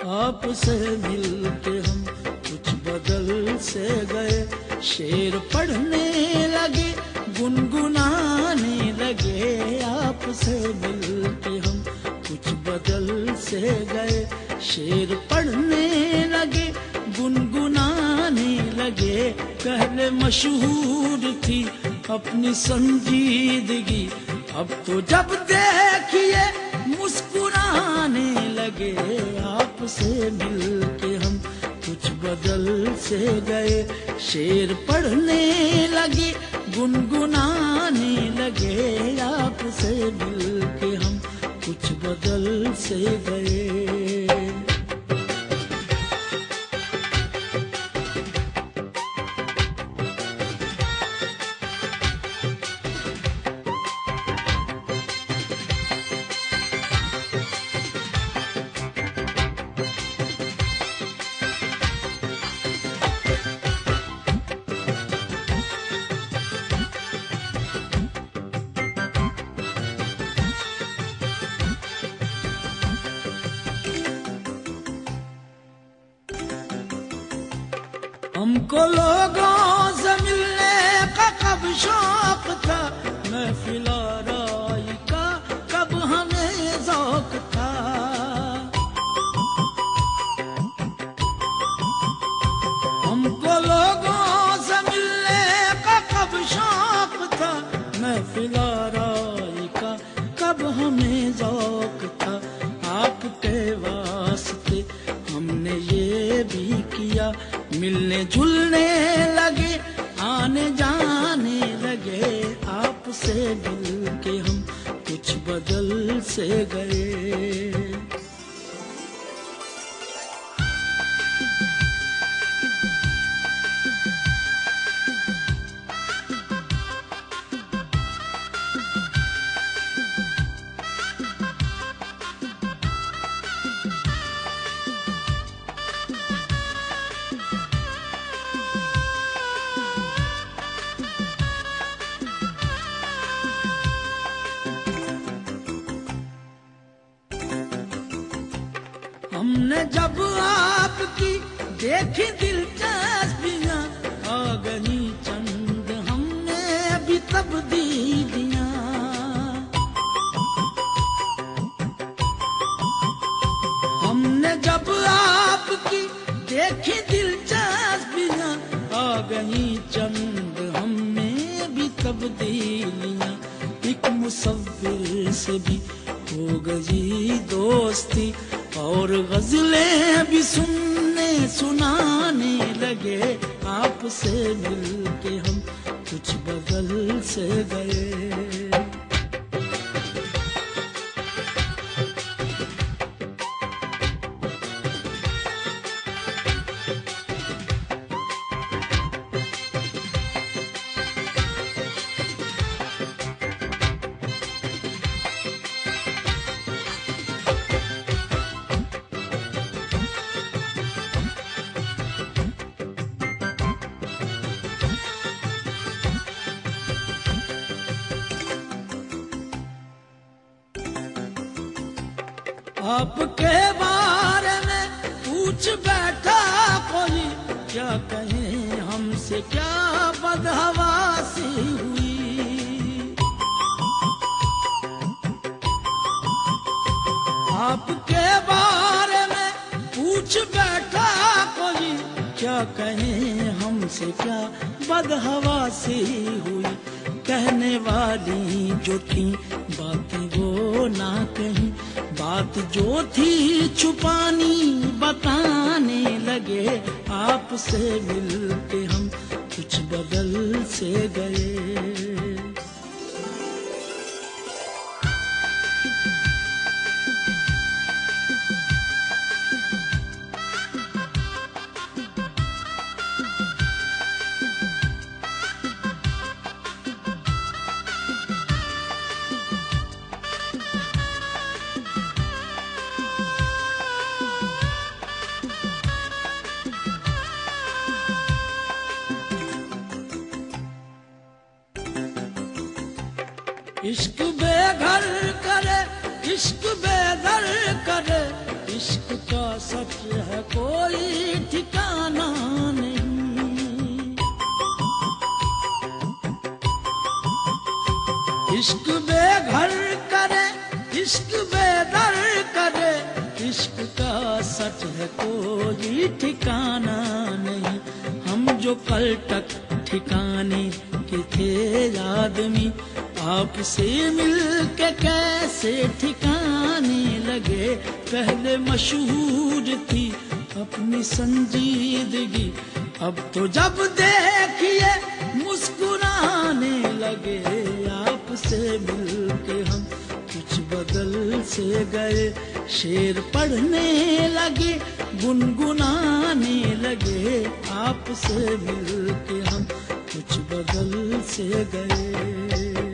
आपसे मिलके हम कुछ बदल से गए, शेर पढ़ने लगे गुनगुनाने लगे। आपसे मिलके हम कुछ बदल से गए, शेर पढ़ने लगे गुनगुनाने लगे। पहले मशहूर थी अपनी संजीदगी, अब तो जब देखिए मुस्कुराने लगे। आपसे मिलके हम कुछ बदल से गए, शेर पढ़ने लगे गुनगुनाने लगे। आपसे मिलके हम कुछ बदल से गए। हमको लोगों से मिलने का कब शौक था, महफिल आराई का कब हमें ज़ौक़ था। हमको लोगों से मिलने का कब शौक था, महफिल आराई का कब हमें ज़ौक़ था। आपके वास्ते हमने ये भी किया, मिलने जुलने लगे आने जाने लगे। आपसे मिलके हम कुछ बदल से गए। हमने जब आपकी देखी दिलचस्पियां, आ गई चंद हमने भी तब्दीलियां। हमने जब आपकी देखी दिलचस्पियां, आ गई चंद हमें भी तब्दीलियां। एक मुसव्विर से भी हो गई दोस्ती, और गजलें भी सुनने सुनाने लगे। आपसे मिलके हम कुछ बदल से गए। आपके बारे में पूछ बैठा कोई, क्या कहें हमसे क्या बदहवासी हुई। आपके बारे में पूछ बैठा कोई, क्या कहें हमसे क्या बदहवासी हुई। कहने वाली जो थी बातें वो ना कहीं, बात जो थी छुपानी बताने लगे। आपसे मिलके हम कुछ बदल से गए। इश्क बेघर करे, इश्क बेदर करे, इश्क का सच है कोई ठिकाना नहीं। इश्क बेघर करे, इश्क बेदर करे, इश्क का सच है कोई ठिकाना नहीं। हम जो कल तक ठिकाने के थे आदमी, आपसे मिलके कैसे ठिकाने लगे। पहले मशहूर थी अपनी संजीदगी, अब तो जब देखिए मुस्कुराने लगे। आपसे मिलके हम कुछ बदल से गए, शेर पढ़ने लगे, गुनगुनाने लगे। आपसे मिलके हम कुछ बदल से गए।